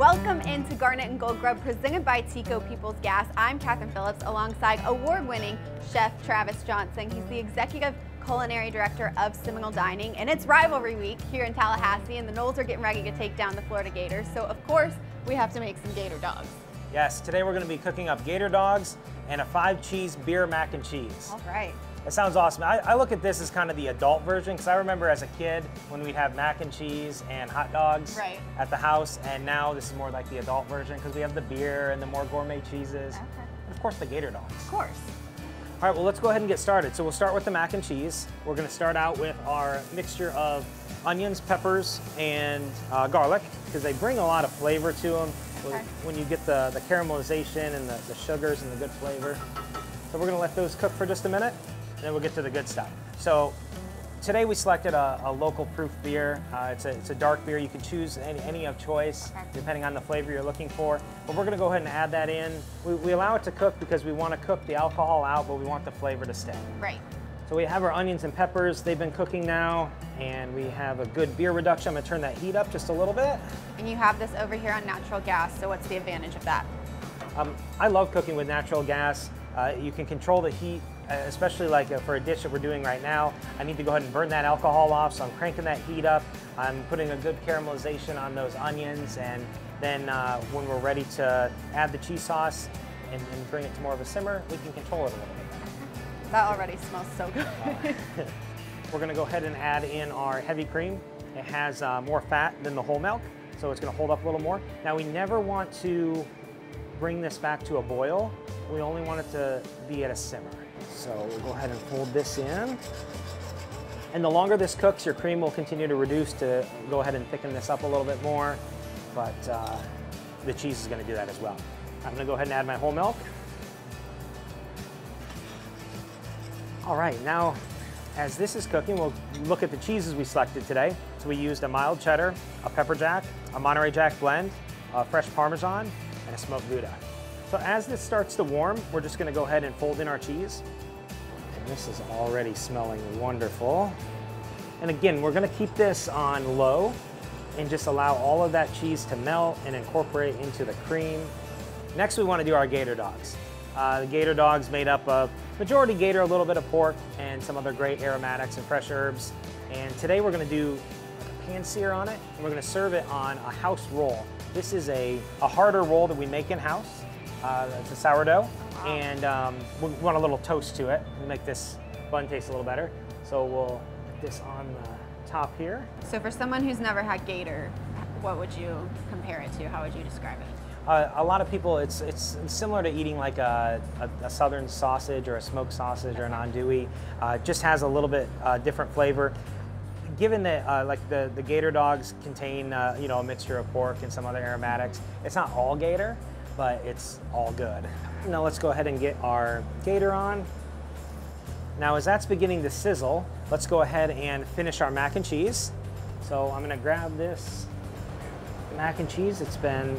Welcome into Garnet and Gold Grub, presented by TECO People's Gas. I'm Catherine Phillips, alongside award-winning chef Travis Johnson. He's the executive culinary director of Seminole Dining, and it's rivalry week here in Tallahassee, and the Noles are getting ready to take down the Florida Gators. So of course, we have to make some Gator dogs. Yes, today we're going to be cooking up Gator dogs and a 5-cheese beer mac and cheese. All right. That sounds awesome. I look at this as kind of the adult version, because I remember as a kid when we'd have mac and cheese and hot dogs at the house, and now this is more like the adult version because we have the beer and the more gourmet cheeses. Okay. And of course the Gator dogs. Of course. All right, well, let's go ahead and get started. So we'll start with the mac and cheese. We're going to start out with our mixture of onions, peppers, and garlic, because they bring a lot of flavor to them when you get the caramelization and the sugars and the good flavor. So we're going to let those cook for just a minute, and then we'll get to the good stuff. So today we selected a local proof beer. It's a dark beer. You can choose any of choice depending on the flavor you're looking for. But we're going to go ahead and add that in. We allow it to cook because we want to cook the alcohol out, but we want the flavor to stay. Right. So we have our onions and peppers. They've been cooking now, and we have a good beer reduction. I'm going to turn that heat up just a little bit. And you have this over here on natural gas, so what's the advantage of that? I love cooking with natural gas. You can control the heat, especially like for a dish that we're doing right now. I need to go ahead and burn that alcohol off, so I'm cranking that heat up. I'm putting a good caramelization on those onions, and then when we're ready to add the cheese sauce and bring it to more of a simmer, we can control it a little bit. That already smells so good. We're going to go ahead and add in our heavy cream. It has more fat than the whole milk, so it's going to hold up a little more. Now, we never want to bring this back to a boil. We only want it to be at a simmer. So we'll go ahead and fold this in. And the longer this cooks, your cream will continue to reduce to go ahead and thicken this up a little bit more, but the cheese is going to do that as well. I'm going to go ahead and add my whole milk. All right, now as this is cooking, we'll look at the cheeses we selected today. So we used a mild cheddar, a pepper jack, a Monterey Jack blend, a fresh Parmesan, and a smoked Gouda. So as this starts to warm, we're just going to go ahead and fold in our cheese. And this is already smelling wonderful. And again, we're going to keep this on low and just allow all of that cheese to melt and incorporate into the cream. Next, we want to do our Gator dogs. The Gator dogs made up of majority Gator, a little bit of pork, and some other great aromatics and fresh herbs. And today we're going to do a pan sear on it, and we're going to serve it on a house roll. This is a harder roll that we make in-house. It's a sourdough, and we want a little toast to it and make this bun taste a little better. So we'll put this on the top here. So for someone who's never had Gator, what would you compare it to? How would you describe it? A lot of people, it's similar to eating like a southern sausage or a smoked sausage or an andouille. Just has a little bit different flavor. Given that like the Gator dogs contain you know, a mixture of pork and some other aromatics, it's not all Gator, but it's all good. Now let's go ahead and get our Gator on. Now as that's beginning to sizzle, let's go ahead and finish our mac and cheese. So I'm going to grab this mac and cheese. It's been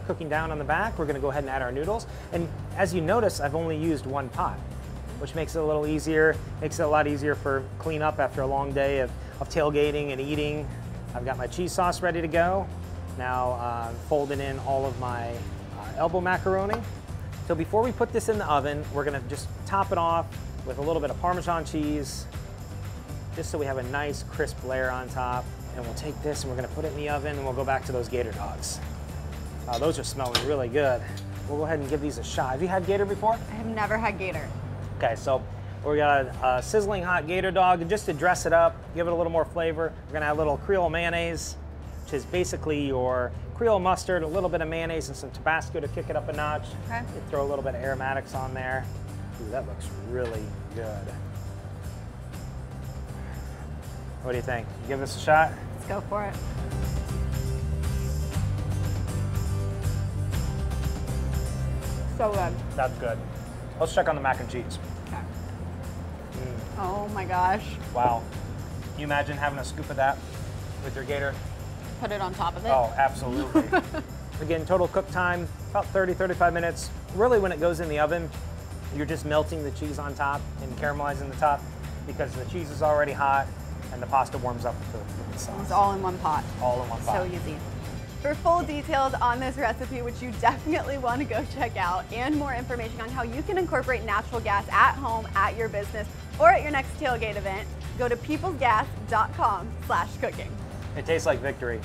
cooking down on the back. We're going to go ahead and add our noodles. And as you notice, I've only used one pot, which makes it a little easier, makes it a lot easier for cleanup after a long day of tailgating and eating. I've got my cheese sauce ready to go. Now folding in all of my elbow macaroni. So before we put this in the oven, we're going to just top it off with a little bit of Parmesan cheese, just so we have a nice crisp layer on top. And we'll take this and we're going to put it in the oven, and we'll go back to those Gator dogs. Those are smelling really good. We'll go ahead and give these a shot. Have you had Gator before? I have never had Gator. Okay, so we got a sizzling hot Gator dog, and just to dress it up, give it a little more flavor, we're going to add a little Creole mayonnaise, which is basically your Creole mustard, a little bit of mayonnaise, and some Tabasco to kick it up a notch. Okay. You throw a little bit of aromatics on there. Ooh, that looks really good. What do you think? Give this a shot? Let's go for it. So good. That's good. Let's check on the mac and cheese. Okay. Oh my gosh. Wow. Can you imagine having a scoop of that with your Gator? Put it on top of it? Oh, absolutely. Again, total cook time, about 30-35 minutes. Really, when it goes in the oven, you're just melting the cheese on top and caramelizing the top because the cheese is already hot and the pasta warms up with the sauce. It's all in one pot. All in one pot. So easy. For full details on this recipe, which you definitely want to go check out, and more information on how you can incorporate natural gas at home, at your business, or at your next tailgate event, go to peoplesgas.com/cooking. It tastes like victory.